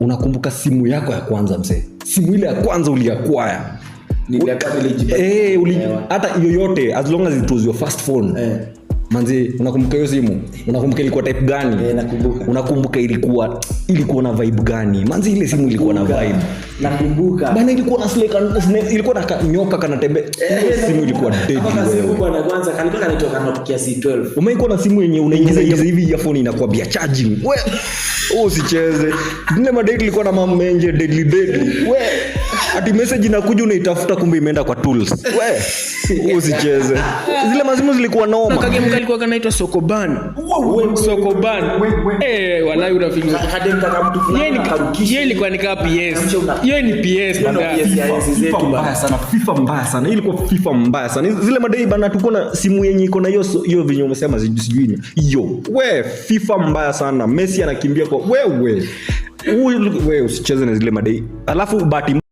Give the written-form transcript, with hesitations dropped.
Unakumbuka simu yako ya kwanza mzee? Simu ile ya kwanza uliakwaya. Hata yoyote as long as it was your first phone. Manzi, unakumbuka hiyo simu? Unakumbuka ilikuwa type gani? Nakumbuka. Unakumbuka ilikuwa na vibe gani? Manzi, ile simu ilikuwa na vibe. Nakumbuka. Bana ilikuwa na snake, ilikuwa na nyoka kanatembea. Simu ilikuwa deadly. Kama simu bwana kwanza kalikuwa kanatoka Nokia C12. Umeiko na simu yenye unaingiza hivi earphone inakwambia charging. Usicheze. Nile madate ilikuwa na mamenje deadly. Ati message inakuja unaitafuta kumbe imeenda kwa tools. Usicheze. Zile mazimu zilikuwa noma. Kage mkalikuwa kanaitwa Sokoban. Sokoban. Wallahi unafikiria Kadem kaka mtu fulani akarukisha. Yeye ilikuwa ni kama PS. Hiyo ni PS bana. FIFA mbaya sana. FIFA mbaya sana. Ilikuwa FIFA mbaya sana. Zile madai bana tuko na simu yenye iko na hiyo vinyo umesema sijui ni. Hiyo. FIFA mbaya sana. Messi anakimbia kwa wewe usicheze na zile madai. Alafu bahati